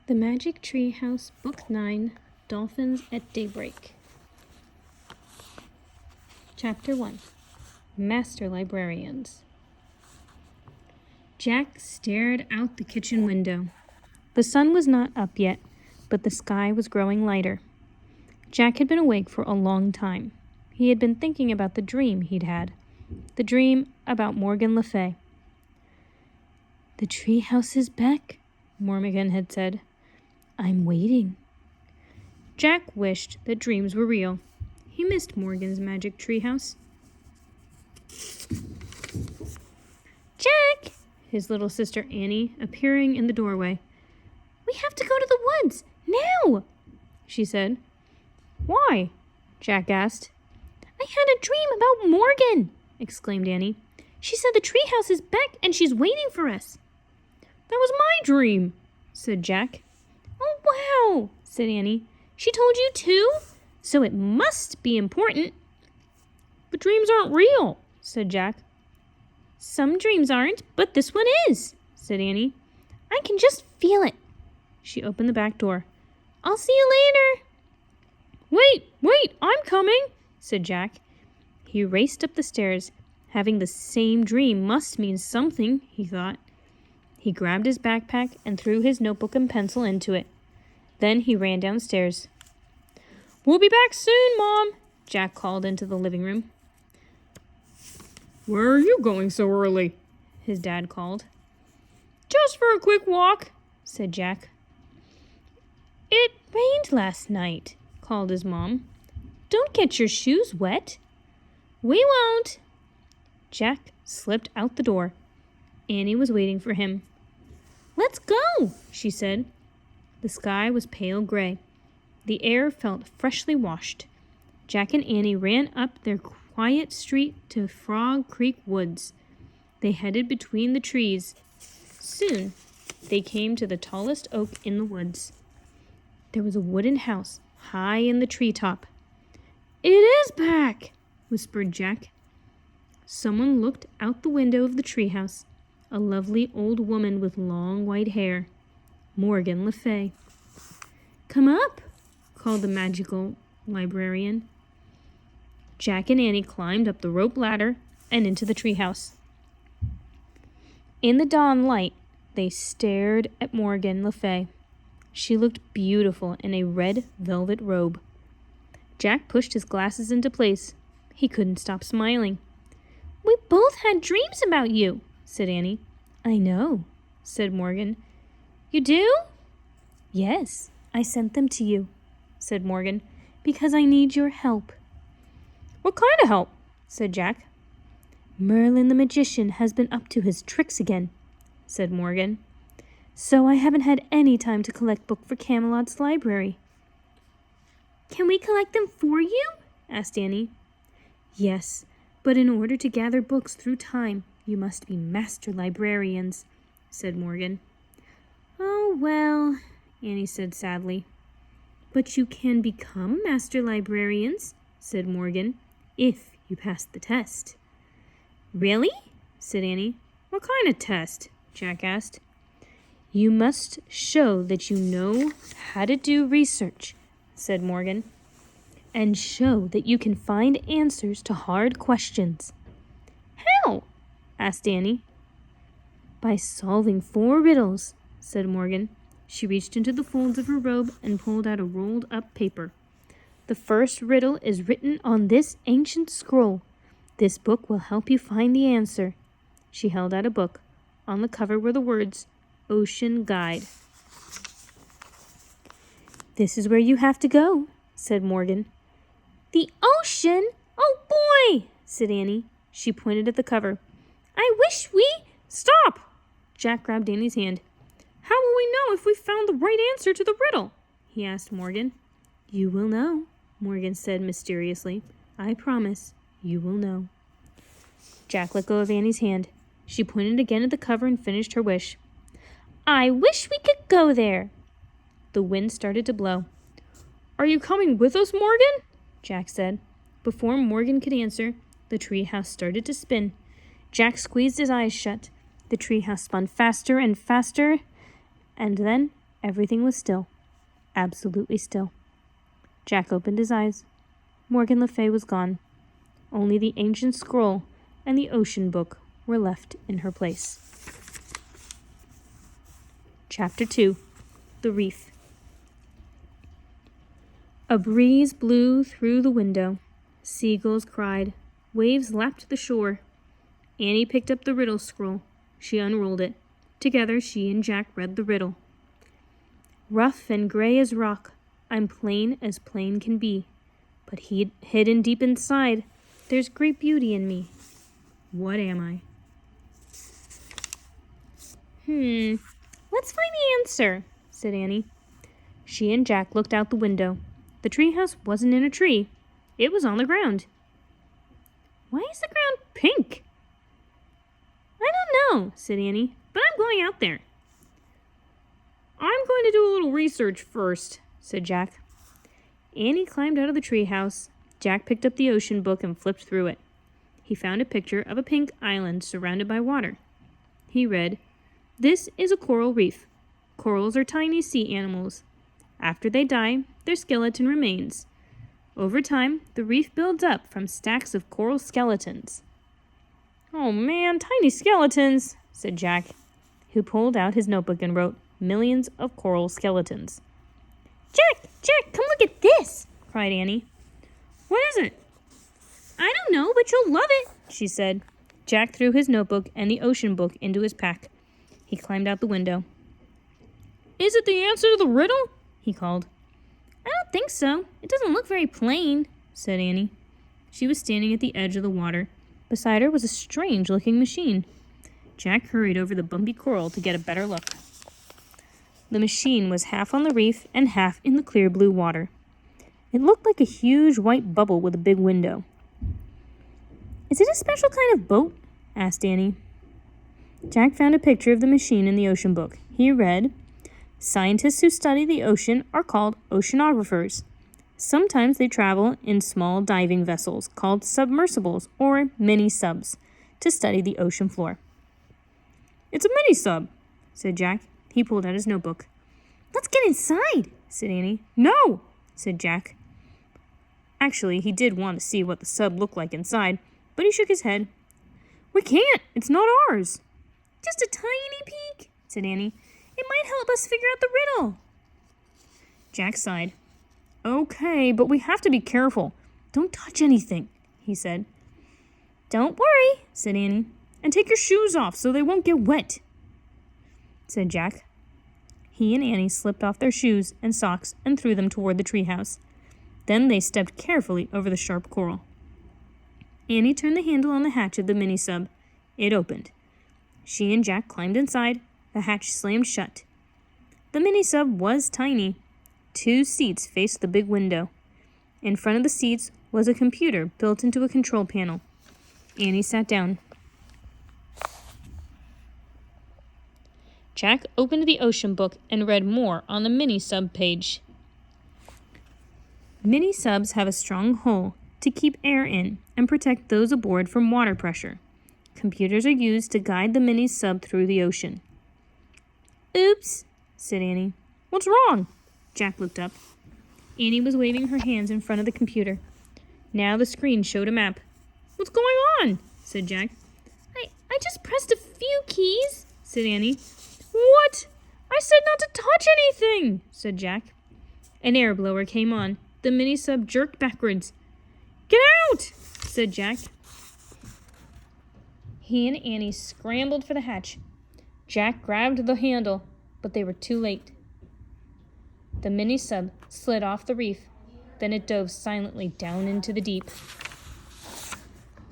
The Magic Tree House, Book 9, Dolphins at Daybreak. Chapter 1, Master Librarians. Jack stared out the kitchen window. The sun was not up yet, but the sky was growing lighter. Jack had been awake for a long time. He had been thinking about the dream he'd had. The dream about Morgan Le Fay. "The tree house is back," Morgan had said. "I'm waiting." Jack wished that dreams were real. He missed Morgan's magic treehouse. "Jack!" his little sister Annie appearing in the doorway. "We have to go to the woods, now!" she said. "Why?" Jack asked. "I had a dream about Morgan!" exclaimed Annie. "She said the treehouse is back and she's waiting for us." "That was my dream," said Jack. "Oh, wow," said Annie. "She told you too? So it must be important." "But dreams aren't real," said Jack. "Some dreams aren't, but this one is," said Annie. "I can just feel it." She opened the back door. "I'll see you later." Wait, I'm coming," said Jack. He raced up the stairs. Having the same dream must mean something, he thought. He grabbed his backpack and threw his notebook and pencil into it. Then he ran downstairs. "We'll be back soon, Mom," Jack called into the living room. "Where are you going so early?" his dad called. "Just for a quick walk," said Jack. "It rained last night," called his mom. "Don't get your shoes wet." "We won't." Jack slipped out the door. Annie was waiting for him. "Let's go," she said. The sky was pale gray. The air felt freshly washed. Jack and Annie ran up their quiet street to Frog Creek Woods. They headed between the trees. Soon, they came to the tallest oak in the woods. There was a wooden house high in the treetop. "It is back," whispered Jack. Someone looked out the window of the treehouse. A lovely old woman with long white hair. Morgan Le Fay. "Come up," called the magical librarian. Jack and Annie climbed up the rope ladder and into the treehouse. In the dawn light, they stared at Morgan Le Fay. She looked beautiful in a red velvet robe. Jack pushed his glasses into place. He couldn't stop smiling. "We both had dreams about you," said Annie. "I know," said Morgan. "You do?" "Yes, I sent them to you," said Morgan, "because I need your help." "What kind of help?" said Jack. "Merlin the magician has been up to his tricks again," said Morgan. "So I haven't had any time to collect books for Camelot's library." "Can we collect them for you?" asked Annie. "Yes, but in order to gather books through time, you must be master librarians," said Morgan. "Oh, well," Annie said sadly. "But you can become master librarians," said Morgan, "if you pass the test." "Really?" said Annie. "What kind of test?" Jack asked. "You must show that you know how to do research," said Morgan, "and show that you can find answers to hard questions." "How?" asked Annie. "By solving 4 riddles," said Morgan. She reached into the folds of her robe and pulled out a rolled-up paper. "The first riddle is written on this ancient scroll. This book will help you find the answer." She held out a book. On the cover were the words, "Ocean Guide." "This is where you have to go," said Morgan. "The ocean? Oh, boy!" said Annie. She pointed at the cover. "I wish we—" "Stop!" Jack grabbed Annie's hand. "How will we know if we found the right answer to the riddle?" he asked Morgan. "You will know," Morgan said mysteriously. "I promise you will know." Jack let go of Annie's hand. She pointed again at the cover and finished her wish. "I wish we could go there." The wind started to blow. "Are you coming with us, Morgan?" Jack said. Before Morgan could answer, the treehouse started to spin. Jack squeezed his eyes shut. The treehouse spun faster and faster, and then Everything was still, absolutely still. Jack opened his eyes. Morgan Le Fay was gone. Only the ancient scroll and the ocean book were left in her place. Chapter 2. The Reef. A breeze blew through the window. Seagulls cried. Waves lapped the shore. Annie picked up the riddle scroll. She unrolled it. Together she and Jack read the riddle. Rough and gray as rock, I'm plain as plain can be. But hidden deep inside, there's great beauty in me. What am I? Let's find the answer, said Annie. She and Jack looked out the window. The treehouse wasn't in a tree. It was on the ground. Why is the ground pink? I don't know, said Annie, but I'm going out there. I'm going to do a little research first, said Jack. Annie climbed out of the treehouse. Jack picked up the ocean book and flipped through it. He found a picture of a pink island surrounded by water. He read, "This is a coral reef. Corals are tiny sea animals. After they die, their skeleton remains. Over time, the reef builds up from stacks of coral skeletons." "Oh man, tiny skeletons," said Jack, who pulled out his notebook and wrote, "Millions of coral skeletons." Jack, come look at this, cried Annie. "What is it?" "I don't know, but you'll love it," she said. Jack threw his notebook and the ocean book into his pack. He climbed out the window. "Is it the answer to the riddle?" he called. "I don't think so. It doesn't look very plain," said Annie. She was standing at the edge of the water. Beside her was a strange-looking machine. Jack hurried over the bumpy coral to get a better look. The machine was half on the reef and half in the clear blue water. It looked like a huge white bubble with a big window. "Is it a special kind of boat?" asked Annie. Jack found a picture of the machine in the ocean book. He read, "Scientists who study the ocean are called oceanographers. Sometimes they travel in small diving vessels called submersibles or mini-subs to study the ocean floor." "It's a mini-sub," said Jack. He pulled out his notebook. "Let's get inside," said Annie. "No," said Jack. Actually, he did want to see what the sub looked like inside, but he shook his head. "We can't. It's not ours." "Just a tiny peek," said Annie. "It might help us figure out the riddle." Jack sighed. "Okay, but we have to be careful. Don't touch anything," he said. "Don't worry," said Annie. "And take your shoes off so they won't get wet," said Jack. He and Annie slipped off their shoes and socks and threw them toward the treehouse. Then they stepped carefully over the sharp coral. Annie turned the handle on the hatch of the mini-sub. It opened. She and Jack climbed inside. The hatch slammed shut. The mini-sub was tiny. 2 seats faced the big window. In front of the seats was a computer built into a control panel. Annie sat down. Jack opened the ocean book and read more on the mini-sub page. Mini-subs have a strong hull to keep air in and protect those aboard from water pressure. Computers are used to guide the mini-sub through the ocean. "Oops," said Annie. "What's wrong?" Jack looked up. Annie was waving her hands in front of the computer. Now the screen showed a map. "What's going on?" said Jack. I just pressed a few keys," said Annie. "What? I said not to touch anything," said Jack. An air blower came on. The mini-sub jerked backwards. "Get out!" said Jack. He and Annie scrambled for the hatch. Jack grabbed the handle, but they were too late. The mini-sub slid off the reef. Then it dove silently down into the deep.